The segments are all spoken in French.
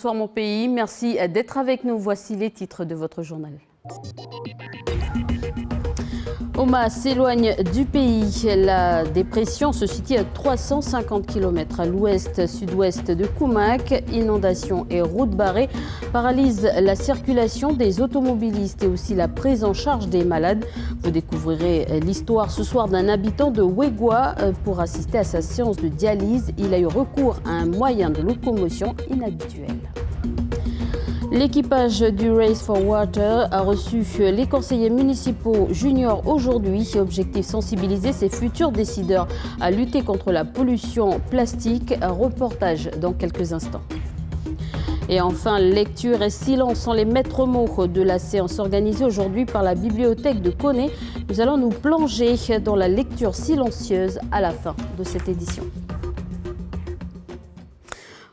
Bonsoir mon pays, merci d'être avec nous. Voici les titres de votre journal. Homa s'éloigne du pays. La dépression se situe à 350 km à l'ouest-sud-ouest de Koumak. Inondations et routes barrées paralysent la circulation des automobilistes et aussi la prise en charge des malades. Vous découvrirez l'histoire ce soir d'un habitant de Wegwa. Pour assister à sa séance de dialyse, il a eu recours à un moyen de locomotion inhabituel. L'équipage du Race for Water a reçu les conseillers municipaux juniors aujourd'hui. Objectif sensibiliser ces futurs décideurs à lutter contre la pollution plastique. Un reportage dans quelques instants. Et enfin, lecture et silence sont les maîtres mots de la séance organisée aujourd'hui par la bibliothèque de Koné. Nous allons nous plonger dans la lecture silencieuse à la fin de cette édition.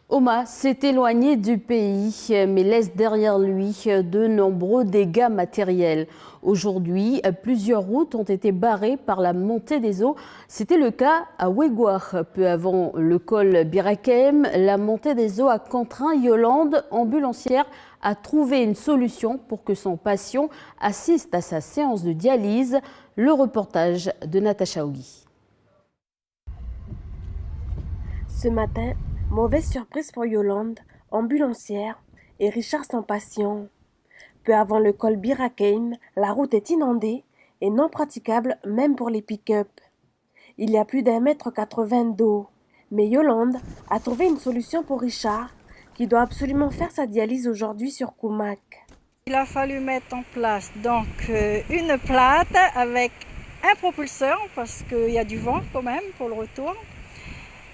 Homa s'est éloigné du pays, mais laisse derrière lui de nombreux dégâts matériels. Aujourd'hui, plusieurs routes ont été barrées par la montée des eaux. C'était le cas à Wegwa. Peu avant le col Birakem, la montée des eaux a contraint Yolande, ambulancière, à trouver une solution pour que son patient assiste à sa séance de dialyse. Le reportage de Natacha Ogi. Ce matin, mauvaise surprise pour Yolande, ambulancière, et Richard son patient. Peu avant le col Birakem, la route est inondée et non praticable même pour les pick-up. Il y a plus d'1,80 m d'eau. Mais Yolande a trouvé une solution pour Richard, qui doit absolument faire sa dialyse aujourd'hui sur Koumak. Il a fallu mettre en place donc une plate avec un propulseur, parce qu'il y a du vent quand même pour le retour.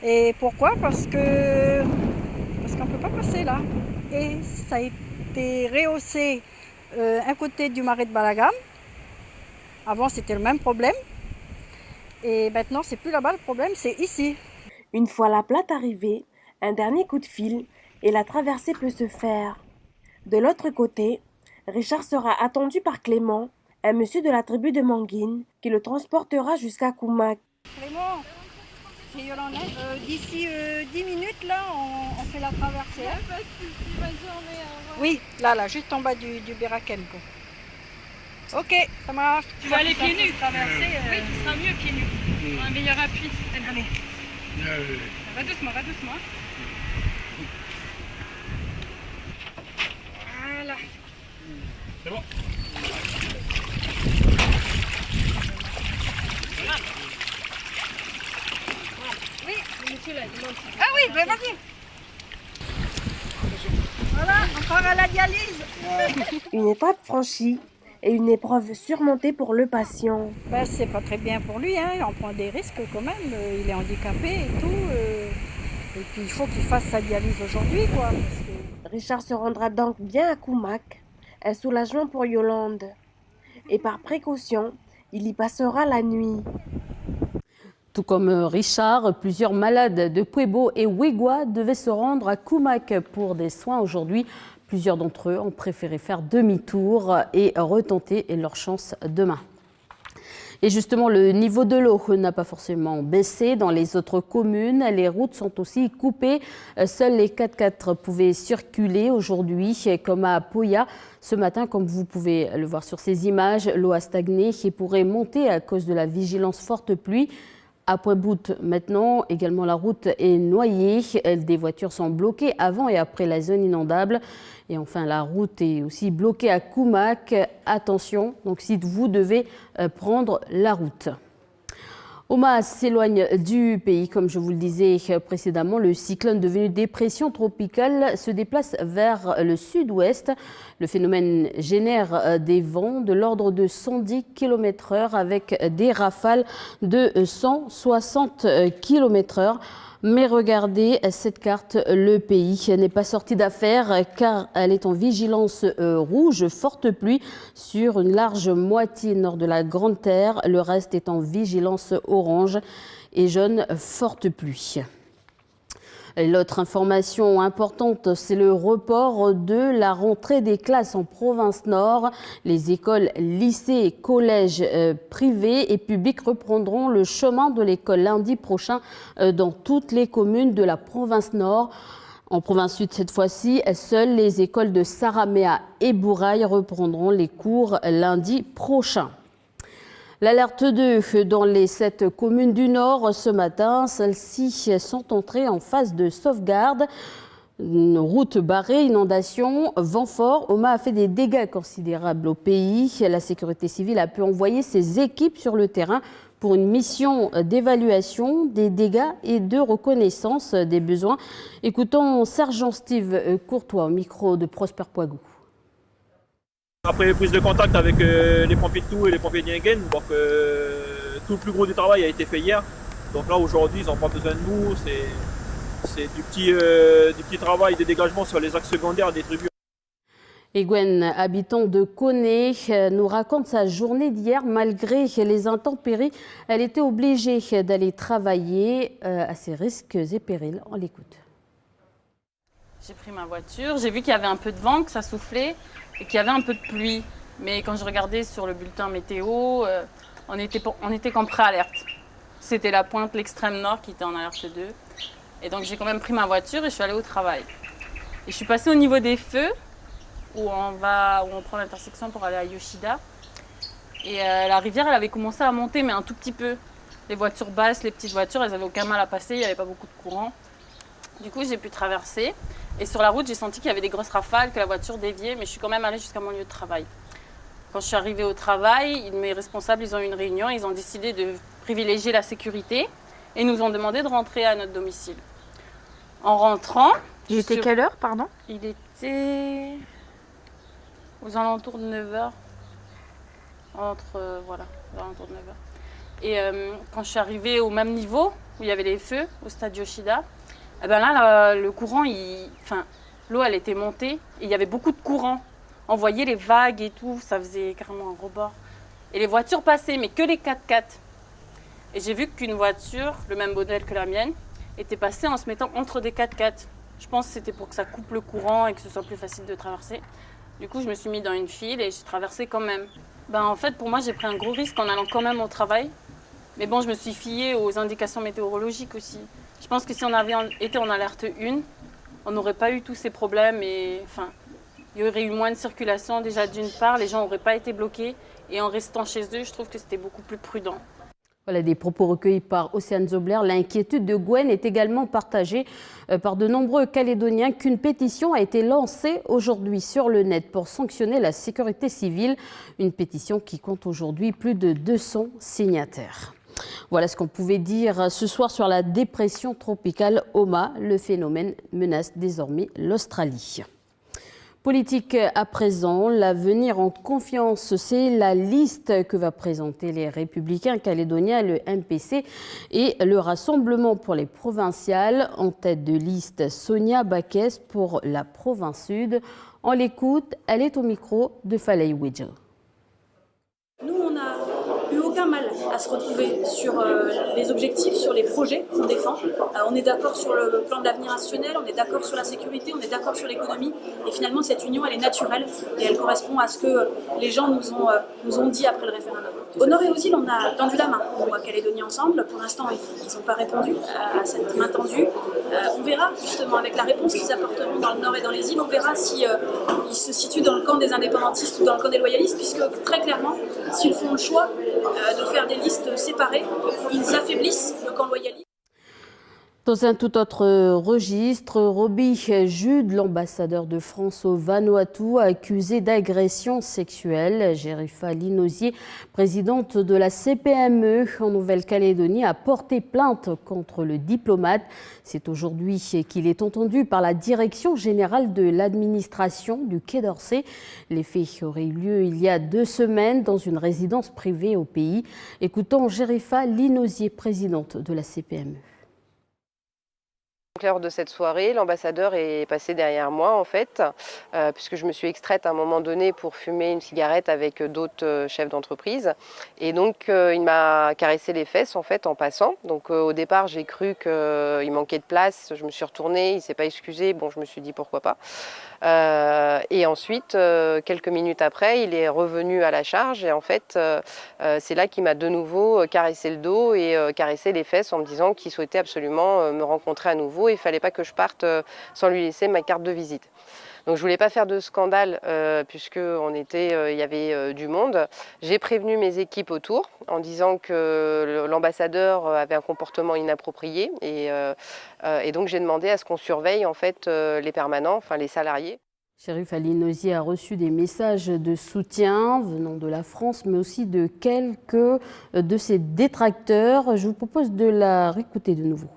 Et pourquoi? Parce qu'on ne peut pas passer là. Et ça a été rehaussé un côté du marais de Balagam. Avant, c'était le même problème. Et maintenant, c'est plus là-bas le problème, c'est ici. Une fois la plate arrivée, un dernier coup de fil et la traversée peut se faire. De l'autre côté, Richard sera attendu par Clément, un monsieur de la tribu de Manguine, qui le transportera jusqu'à Koumak. Clément, c'est Yolande. D'ici 10 minutes, là, on fait la traversée. Hein. Pas de soucis, bonne journée, au revoir. Oui, là, juste en bas du Birakem. Ok, ça marche. Tu vas aller pieds nus. Traverser, oui, tu seras mieux pieds nus. Un meilleur appui. Allez. Va doucement, va doucement. Voilà. C'est bon. Oui, monsieur là, demande. Ah oui, ben vas-y. Voilà, encore à la dialyse. Une étape franchie et une épreuve surmontée pour le patient. Ben, c'est pas très bien pour lui, hein. On prend des risques quand même. Il est handicapé et tout. Et puis il faut qu'il fasse sa dialyse aujourd'hui, quoi. Parce que... Richard se rendra donc bien à Koumak, un soulagement pour Yolande. Et par précaution, il y passera la nuit. Tout comme Richard, plusieurs malades de Puebo et Wegwa devaient se rendre à Koumak pour des soins aujourd'hui. Plusieurs d'entre eux ont préféré faire demi-tour et retenter leur chance demain. Et justement, le niveau de l'eau n'a pas forcément baissé. Dans les autres communes, les routes sont aussi coupées. Seuls les 4x4 pouvaient circuler aujourd'hui, comme à Poya. Ce matin, comme vous pouvez le voir sur ces images, l'eau a stagné et pourrait monter à cause de la vigilance forte pluie. À Point-Bout, maintenant, également la route est noyée. Des voitures sont bloquées avant et après la zone inondable. Et enfin, la route est aussi bloquée à Koumak. Attention, donc si vous devez prendre la route. Homa s'éloigne du pays, comme je vous le disais précédemment. Le cyclone devenu dépression tropicale se déplace vers le sud-ouest. Le phénomène génère des vents de l'ordre de 110 km/h avec des rafales de 160 km/h. Mais regardez cette carte, le pays n'est pas sorti d'affaire car elle est en vigilance rouge, forte pluie sur une large moitié nord de la Grande Terre. Le reste est en vigilance orange et jaune, forte pluie. L'autre information importante, c'est le report de la rentrée des classes en province nord. Les écoles, lycées et collèges privés et publics reprendront le chemin de l'école lundi prochain dans toutes les communes de la province nord. En province sud, cette fois-ci, seules les écoles de Saramea et Bourail reprendront les cours lundi prochain. L'alerte 2 dans les 7 communes du Nord ce matin, celles-ci sont entrées en phase de sauvegarde. Une route barrée, inondation, vent fort. Oma a fait des dégâts considérables au pays. La sécurité civile a pu envoyer ses équipes sur le terrain pour une mission d'évaluation des dégâts et de reconnaissance des besoins. Écoutons Sergent Steve Courtois au micro de Prosper Poigou. Après prise de contact avec les pompiers de Tout et les pompiers d'Yingen, donc tout le plus gros du travail a été fait hier. Donc là aujourd'hui ils n'ont pas besoin de nous, c'est du petit travail de dégagement sur les axes secondaires des tribus. Et Gwen, habitant de Koné, nous raconte sa journée d'hier. Malgré les intempéries, elle était obligée d'aller travailler à ses risques et périls. On l'écoute. J'ai pris ma voiture, j'ai vu qu'il y avait un peu de vent, que ça soufflait et qu'il y avait un peu de pluie. Mais quand je regardais sur le bulletin météo, on était qu'en préalerte. C'était la pointe, l'extrême nord qui était en alerte 2. Et donc j'ai quand même pris ma voiture et je suis allée au travail. Et je suis passée au niveau des feux, où on prend l'intersection pour aller à Yoshida. Et la rivière, elle avait commencé à monter, mais un tout petit peu. Les voitures basses, les petites voitures, elles n'avaient aucun mal à passer, il n'y avait pas beaucoup de courant. Du coup, j'ai pu traverser. Et sur la route, j'ai senti qu'il y avait des grosses rafales, que la voiture déviait, mais je suis quand même allée jusqu'à mon lieu de travail. Quand je suis arrivée au travail, mes responsables, ils ont eu une réunion, ils ont décidé de privilégier la sécurité et nous ont demandé de rentrer à notre domicile. En rentrant... Il était quelle heure, pardon? Il était aux alentours de 9h. Aux alentours de 9h. Et quand je suis arrivée au même niveau, où il y avait les feux, au stade Yoshida, et ben là, le courant, l'eau, elle était montée et il y avait beaucoup de courant. On voyait les vagues et tout, ça faisait carrément un rebord. Et les voitures passaient, mais que les 4x4. Et j'ai vu qu'une voiture, le même modèle que la mienne, était passée en se mettant entre des 4x4. Je pense que c'était pour que ça coupe le courant et que ce soit plus facile de traverser. Du coup, je me suis mis dans une file et j'ai traversé quand même. En fait, pour moi, j'ai pris un gros risque en allant quand même au travail. Mais bon, je me suis fiée aux indications météorologiques aussi. Je pense que si on avait été en alerte 1, on n'aurait pas eu tous ces problèmes et il y aurait eu moins de circulation déjà d'une part, les gens n'auraient pas été bloqués et en restant chez eux, je trouve que c'était beaucoup plus prudent. Voilà des propos recueillis par Océane Zobler. L'inquiétude de Gwen est également partagée par de nombreux Calédoniens qu'une pétition a été lancée aujourd'hui sur le net pour sanctionner la sécurité civile. Une pétition qui compte aujourd'hui plus de 200 signataires. Voilà ce qu'on pouvait dire ce soir sur la dépression tropicale Oma. Le phénomène menace désormais l'Australie. Politique à présent, l'avenir en confiance, c'est la liste que va présenter les Républicains calédoniens, le MPC et le Rassemblement pour les provinciales. En tête de liste, Sonia Baquès pour la province sud. On l'écoute, elle est au micro de Falei Widjel. Nous, on n'a eu aucun mal à se retrouver sur les objectifs, sur les projets qu'on défend. On est d'accord sur le plan de l'avenir institutionnel, on est d'accord sur la sécurité, on est d'accord sur l'économie. Et finalement, cette union, elle est naturelle et elle correspond à ce que les gens nous ont dit après le référendum. Au Nord et aux îles, on a tendu la main à Calédonie ensemble. Pour l'instant, ils n'ont pas répondu à cette main tendue. On verra justement avec la réponse qu'ils apporteront dans le Nord et dans les îles, on verra si ils se situent dans le camp des indépendantistes ou dans le camp des loyalistes, puisque très clairement, s'ils font le choix de faire des listes séparées, ils affaiblissent le camp loyaliste. Dans un tout autre registre, Roby Jude, l'ambassadeur de France au Vanuatu, accusé d'agression sexuelle. Jerifa Linosier, présidente de la CPME en Nouvelle-Calédonie, a porté plainte contre le diplomate. C'est aujourd'hui qu'il est entendu par la direction générale de l'administration du Quai d'Orsay. Les faits auraient eu lieu il y a 2 semaines dans une résidence privée au pays. Écoutons Jerifa Linosier, présidente de la CPME. Lors de cette soirée, l'ambassadeur est passé derrière moi en fait, puisque je me suis extraite à un moment donné pour fumer une cigarette avec d'autres chefs d'entreprise. Et donc il m'a caressé les fesses en fait en passant. Donc au départ j'ai cru qu'il manquait de place, je me suis retournée, il ne s'est pas excusé, bon je me suis dit pourquoi pas. Et ensuite, quelques minutes après, il est revenu à la charge et en fait c'est là qu'il m'a de nouveau caressé le dos et caressé les fesses en me disant qu'il souhaitait absolument me rencontrer à nouveau il ne fallait pas que je parte sans lui laisser ma carte de visite. Donc je voulais pas faire de scandale puisque il y avait du monde. J'ai prévenu mes équipes autour en disant que l'ambassadeur avait un comportement inapproprié et donc j'ai demandé à ce qu'on surveille en fait les permanents, enfin les salariés. Chérif Ali Nossi a reçu des messages de soutien venant de la France, mais aussi de quelques de ses détracteurs. Je vous propose de la réécouter de nouveau.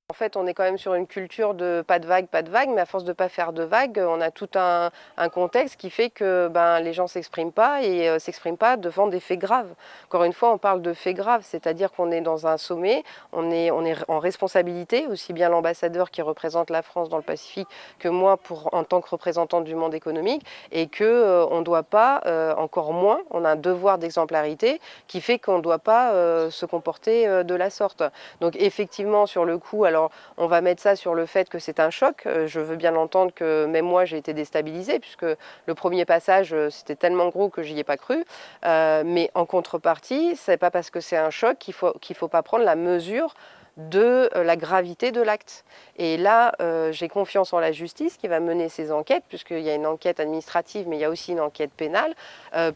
En fait, on est quand même sur une culture de pas de vagues, mais à force de ne pas faire de vagues, on a tout un contexte qui fait que les gens ne s'expriment pas et s'expriment pas devant des faits graves. Encore une fois, on parle de faits graves, c'est-à-dire qu'on est dans un sommet, on est en responsabilité, aussi bien l'ambassadeur qui représente la France dans le Pacifique que moi en tant que représentante du monde économique, et qu'on ne doit pas, encore moins, on a un devoir d'exemplarité qui fait qu'on ne doit pas se comporter de la sorte. Donc effectivement, sur le coup, alors on va mettre ça sur le fait que c'est un choc. Je veux bien l'entendre que même moi j'ai été déstabilisée puisque le premier passage c'était tellement gros que j'y ai pas cru. Mais en contrepartie, c'est pas parce que c'est un choc qu'il faut pas prendre la mesure de la gravité de l'acte. Et là, j'ai confiance en la justice qui va mener ces enquêtes, puisqu'il y a une enquête administrative, mais il y a aussi une enquête pénale,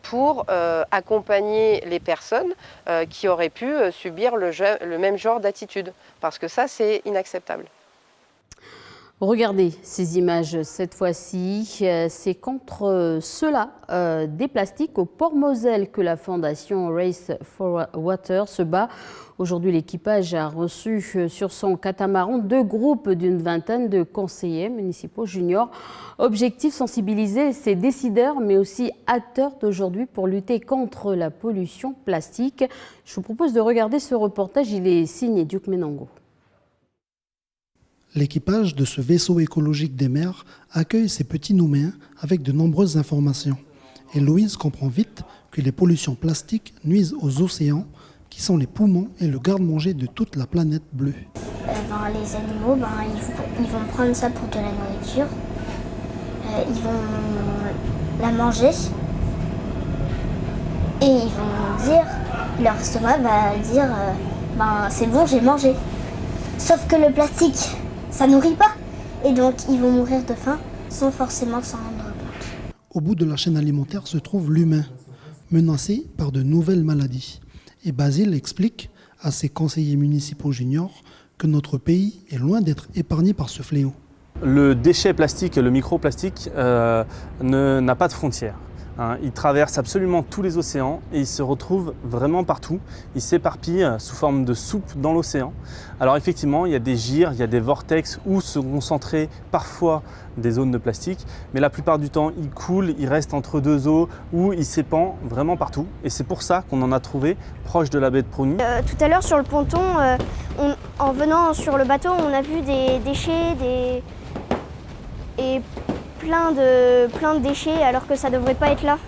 pour accompagner les personnes qui auraient pu subir le même genre d'attitude. Parce que ça, c'est inacceptable. Regardez ces images cette fois-ci. C'est contre cela des plastiques au Port Moselle que la fondation Race for Water se bat. Aujourd'hui, l'équipage a reçu sur son catamaran 2 groupes d'une vingtaine de conseillers municipaux juniors. Objectif, sensibiliser ces décideurs, mais aussi acteurs d'aujourd'hui pour lutter contre la pollution plastique. Je vous propose de regarder ce reportage. Il est signé Duke Menango. L'équipage de ce vaisseau écologique des mers accueille ces petits Nouméens avec de nombreuses informations. Et Louise comprend vite que les pollutions plastiques nuisent aux océans, qui sont les poumons et le garde-manger de toute la planète bleue. Les animaux, ils vont prendre ça pour de la nourriture. Ils vont la manger. Et ils vont dire, leur estomac va dire, c'est bon, j'ai mangé. Sauf que le plastique, ça nourrit pas. Et donc, ils vont mourir de faim sans forcément s'en rendre compte. Au bout de la chaîne alimentaire se trouve l'humain, menacé par de nouvelles maladies. Et Basile explique à ses conseillers municipaux juniors que notre pays est loin d'être épargné par ce fléau. Le déchet plastique, le microplastique, n'a pas de frontières. Il traverse absolument tous les océans et il se retrouve vraiment partout. Il s'éparpille sous forme de soupe dans l'océan. Alors effectivement, il y a des gyres, il y a des vortex où se concentrent parfois des zones de plastique, mais la plupart du temps, il coule, il reste entre 2 eaux où il s'épand vraiment partout. Et c'est pour ça qu'on en a trouvé proche de la baie de Prony. Tout à l'heure sur le ponton, en venant sur le bateau, on a vu des déchets et plein de déchets alors que ça ne devrait pas être là.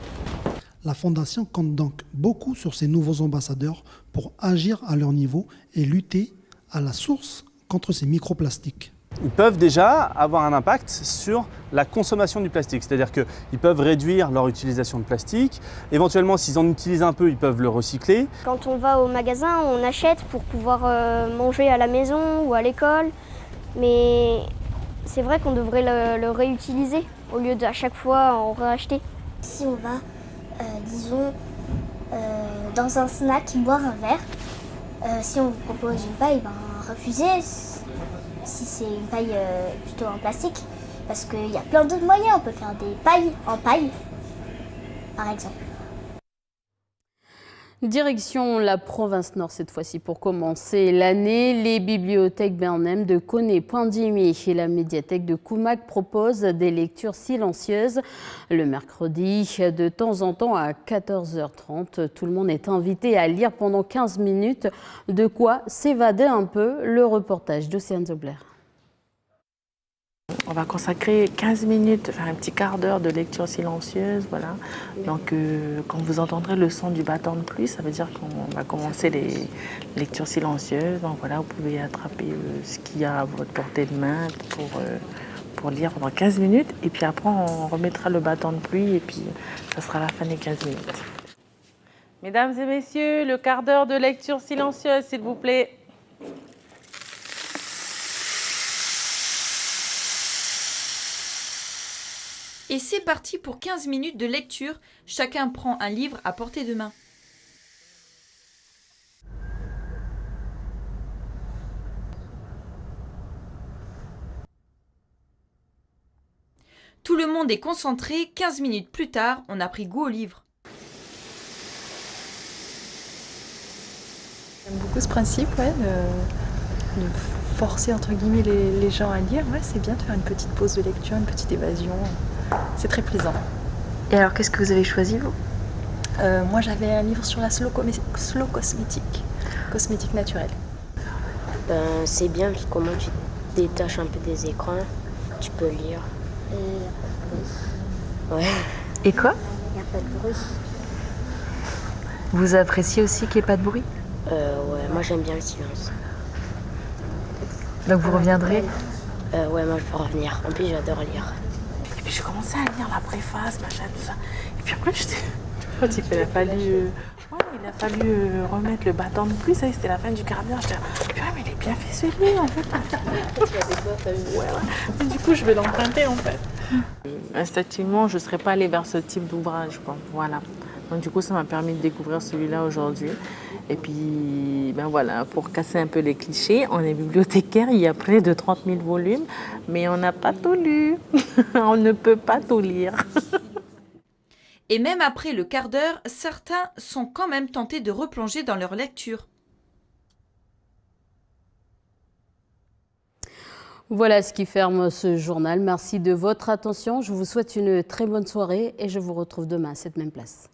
La Fondation compte donc beaucoup sur ces nouveaux ambassadeurs pour agir à leur niveau et lutter à la source contre ces microplastiques. Ils peuvent déjà avoir un impact sur la consommation du plastique, c'est-à-dire qu'ils peuvent réduire leur utilisation de plastique. Éventuellement, s'ils en utilisent un peu, ils peuvent le recycler. Quand on va au magasin, on achète pour pouvoir manger à la maison ou à l'école, mais c'est vrai qu'on devrait le réutiliser au lieu d'à chaque fois en racheter. Si on va, dans un snack boire un verre, si on vous propose une paille, refusez. Si c'est une paille plutôt en plastique, parce qu'il y a plein d'autres moyens. On peut faire des pailles en paille, par exemple. Direction la province nord cette fois-ci pour commencer l'année. Les bibliothèques Bernheim de Koné-Poindimi et la médiathèque de Koumak proposent des lectures silencieuses. Le mercredi, de temps en temps à 14h30, tout le monde est invité à lire pendant 15 minutes. De quoi s'évader un peu. Le reportage d'Océane Zobler. On va consacrer 15 minutes, enfin un petit quart d'heure de lecture silencieuse, voilà. Donc quand vous entendrez le son du battant de pluie, ça veut dire qu'on va commencer les lectures silencieuses. Donc voilà, vous pouvez attraper ce qu'il y a à votre portée de main pour lire pendant 15 minutes. Et puis après, on remettra le battant de pluie et puis ça sera la fin des 15 minutes. Mesdames et messieurs, le quart d'heure de lecture silencieuse, s'il vous plaît. Et c'est parti pour 15 minutes de lecture. Chacun prend un livre à portée de main. Tout le monde est concentré. 15 minutes plus tard, on a pris goût au livre. J'aime beaucoup ce principe, ouais, de forcer entre guillemets les gens à lire. Ouais, c'est bien de faire une petite pause de lecture, une petite évasion. C'est très plaisant. Et alors, qu'est-ce que vous avez choisi, vous? Moi, j'avais un livre sur la slow cosmétique, cosmétique naturelle. C'est bien, parce que comment tu te détaches un peu des écrans, tu peux lire. Ouais. Et quoi? Il n'y a pas de bruit. Vous appréciez aussi qu'il n'y ait pas de bruit? Ouais, moi j'aime bien le silence. Donc vous reviendrez? Ouais, moi je peux revenir. En plus, j'adore lire. Et puis j'ai commencé à lire la préface, machin, tout ça. Et puis après, il a fallu remettre le bâton de plus. Ça, c'était la fin du quart d'heure. J'étais là, mais il est bien fait ce livre, en fait. Ouais. Et du coup, je vais l'emprunter, en fait. Instinctivement, je ne serais pas allée vers ce type d'ouvrage, quoi. Voilà. Donc du coup, ça m'a permis de découvrir celui-là aujourd'hui. Et puis, ben voilà, pour casser un peu les clichés, on est bibliothécaire, il y a près de 30 000 volumes, mais on n'a pas tout lu. On ne peut pas tout lire. Et même après le quart d'heure, certains sont quand même tentés de replonger dans leur lecture. Voilà ce qui ferme ce journal. Merci de votre attention. Je vous souhaite une très bonne soirée et je vous retrouve demain à cette même place.